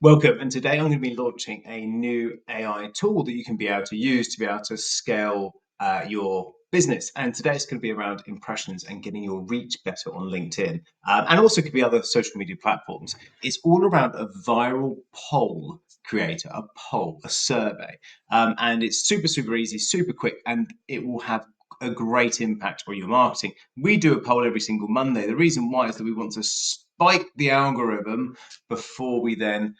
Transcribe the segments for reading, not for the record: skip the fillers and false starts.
Welcome, and today I'm going to be launching a new AI tool that you can be able to use to be able to scale your business. And today it's going to be around impressions and getting your reach better on LinkedIn, and also could be other social media platforms. It's all around a viral poll creator, a survey, and it's super easy, super quick, and it will have a great impact on your marketing. We do a poll every single Monday. The reason why is that we want to spike the algorithm before we then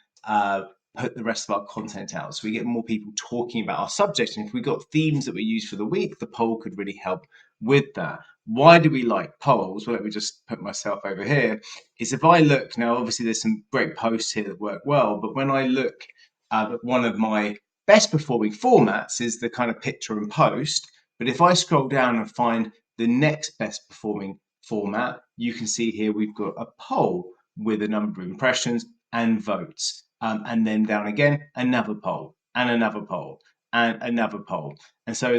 put the rest of our content out, so we get more people talking about our subject. And if we got themes that we use for the week, the poll could really help with that. Why do we like polls? Well, let me just put myself over here. Is if I look now, obviously there's some great posts here that work well, but when I look at one of my best performing formats is the kind of picture and post. But if I scroll down and find the next best performing format, you can see here we've got a poll with a number of impressions and votes. And then down again, another poll and another poll and another poll. And so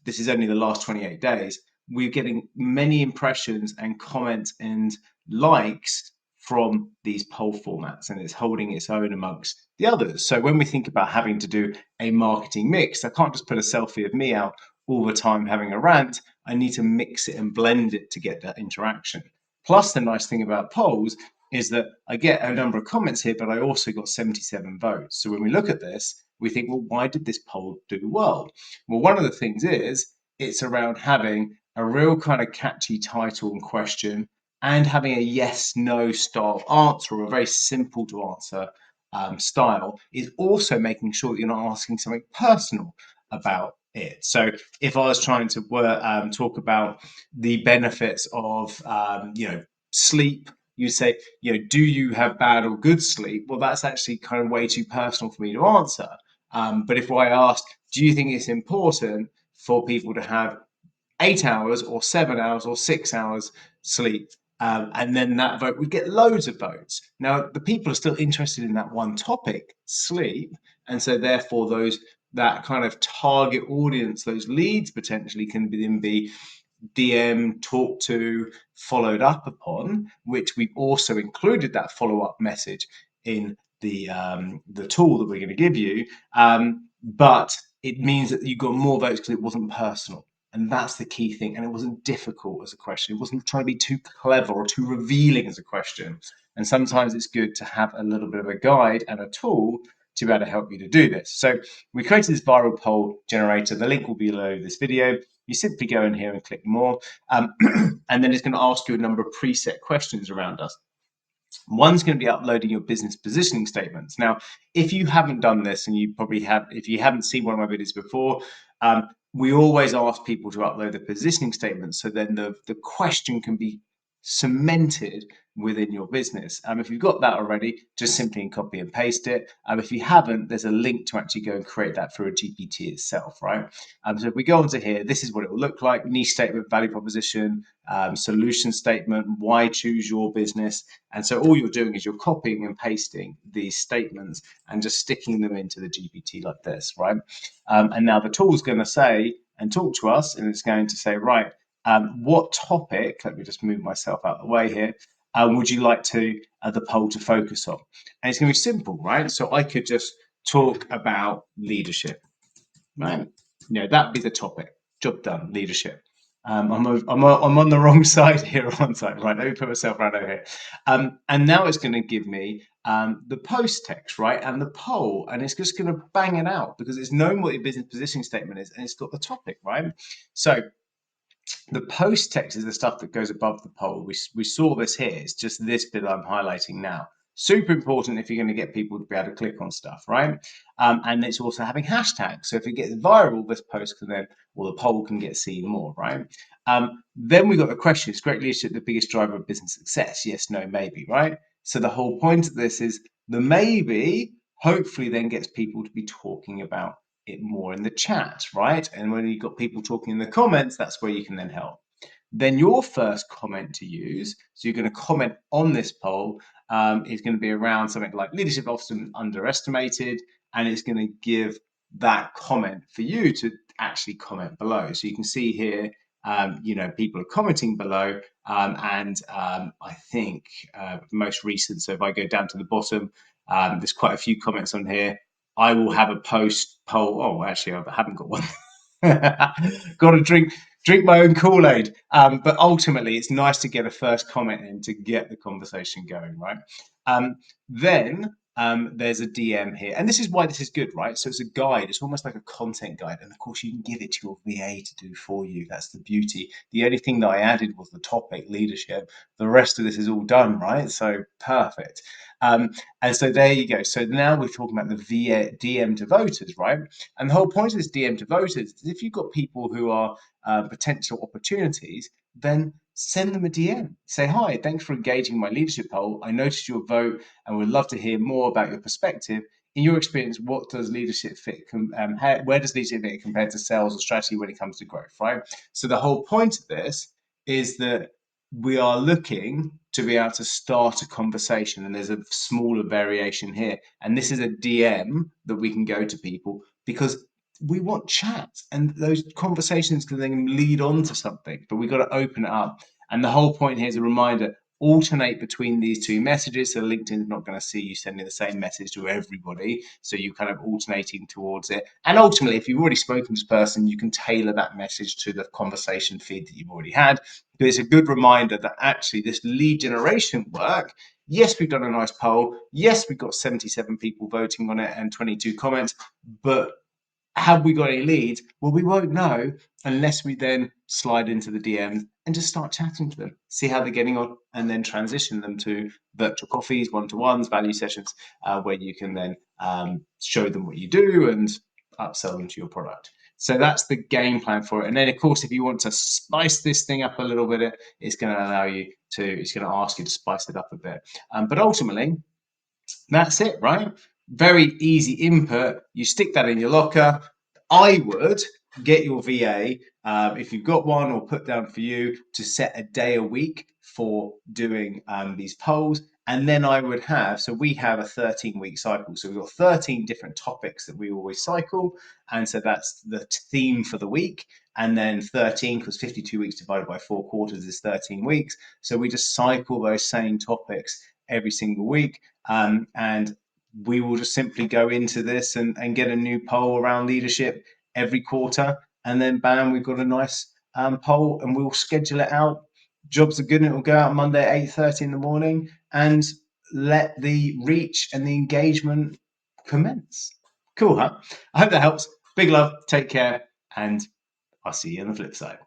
this is only the last 28 days, we're getting many impressions and comments and likes from these poll formats, and it's holding its own amongst the others. So when we think about having to do a marketing mix, I can't just put a selfie of me out all the time having a rant. I need to mix it and blend it to get that interaction. Plus, the nice thing about polls is that I get a number of comments here, but I also got 77 votes. So when we look at this, we think, well, why did this poll do well? Well, one of the things is it's around having a real kind of catchy title and question and having a yes, no style answer, or a very simple to answer style, is also making sure that you're not asking something personal about it. So if I was trying to talk about the benefits of, sleep, you say, do you have bad or good sleep? Well, that's actually kind of way too personal for me to answer. But if I asked, do you think it's important for people to have 8 hours or 7 hours or 6 hours sleep? And then that vote would get loads of votes. Now, the people are still interested in that one topic, sleep. And so therefore that kind of target audience, those leads potentially can then be DM, talked to, followed up upon, which we've also included that follow-up message in the tool that we're going to give you. But it means that you got more votes because it wasn't personal. And that's the key thing. And it wasn't difficult as a question. It wasn't trying to be too clever or too revealing as a question. And sometimes it's good to have a little bit of a guide and a tool to be able to help you to do this. So we created this viral poll generator. The link will be below this video. You simply go in here and click more, and then it's going to ask you a number of preset questions around us. One's going to be uploading your business positioning statements. Now, if you haven't done this, and you probably have, if you haven't seen one of my videos before, we always ask people to upload the positioning statements, so then the question can be cemented within your business. If you've got that already, just simply copy and paste it. If you haven't, there's a link to actually go and create that through a GPT itself, right? So if we go onto here, this is what it will look like: niche statement, value proposition, solution statement, why choose your business. And so all you're doing is you're copying and pasting these statements and just sticking them into the GPT like this, right? And now the tool is going to say and talk to us, and it's going to say, right, what topic, let me just move myself out of the way here, would you like the poll to focus on? And it's going to be simple, right? So I could just talk about leadership, right? That'd be the topic. Job done, leadership. I'm on the wrong side here, aren't I? Right, let me put myself right over here. And now it's going to give me the post text, right, and the poll, and it's just going to bang it out because it's known what your business positioning statement is, and it's got the topic, right? So the post text is the stuff that goes above the poll. We saw this here. It's just this bit I'm highlighting now. Super important if you're going to get people to be able to click on stuff, right? And it's also having hashtags. So if it gets viral, this post can then, or the poll can get seen more, right? Then we've got the question: is great leadership the biggest driver of business success? Yes, no, maybe, right? So the whole point of this is the maybe hopefully then gets people to be talking about it more in the chat, right? And when you've got people talking in the comments, that's where you can then help. Then your first comment to use, so you're going to comment on this poll, is going to be around something like leadership often underestimated, and it's going to give that comment for you to actually comment below. So you can see here, people are commenting below, and I think most recent. So if I go down to the bottom, There's quite a few comments on here. I will have a post poll. Oh, actually, I haven't got one. Got to drink my own Kool-Aid. But ultimately, it's nice to get a first comment in to get the conversation going, right? Then there's a DM here, and this is why this is good, right? So it's a guide. It's almost like a content guide, and of course, you can give it to your VA to do for you. That's the beauty. The only thing that I added was the topic leadership. The rest of this is all done, right? So perfect. And so there you go. So now we're talking about the DM to voters, right? And the whole point of this DM to voters is if you've got people who are potential opportunities, then send them a DM. Say, hi, thanks for engaging my leadership poll. I noticed your vote and would love to hear more about your perspective. In your experience, what does leadership fit? Where does leadership fit compared to sales or strategy when it comes to growth, right? So the whole point of this is that we are looking to be able to start a conversation, and there's a smaller variation here. And this is a DM that we can go to people because we want chat, and those conversations can then lead on to something, but we've got to open it up. And the whole point here is a reminder: alternate between these two messages. So LinkedIn's not going to see you sending the same message to everybody. So you're kind of alternating towards it. And ultimately, if you've already spoken to this person, you can tailor that message to the conversation feed that you've already had. But it's a good reminder that actually this lead generation work, yes, we've done a nice poll. Yes, we've got 77 people voting on it and 22 comments, but have we got any leads? Well, we won't know unless we then slide into the DMs and just start chatting to them, see how they're getting on, and then transition them to virtual coffees, one-to-ones, value sessions, where you can then show them what you do and upsell them to your product. So that's the game plan for it. And then, of course, if you want to spice this thing up a little bit, it's going to allow you to, it's going to ask you to spice it up a bit. But ultimately, that's it, right? Very easy input. You stick that in your locker. I would get your VA, if you've got one or put down for you, to set a day a week for doing these polls. And then I would have, so we have a 13-week cycle. So we've got 13 different topics that we always cycle. And so that's the theme for the week. And then 13, because 52 weeks divided by 4 quarters is 13 weeks. So we just cycle those same topics every single week. And we will just simply go into this and get a new poll around leadership every quarter. And then bam, we've got a nice poll, and we'll schedule it out. Jobs are good, and it will go out Monday at 8:30 in the morning, and let the reach and the engagement commence. Cool, huh? I hope that helps. Big love, take care, and I'll see you on the flip side.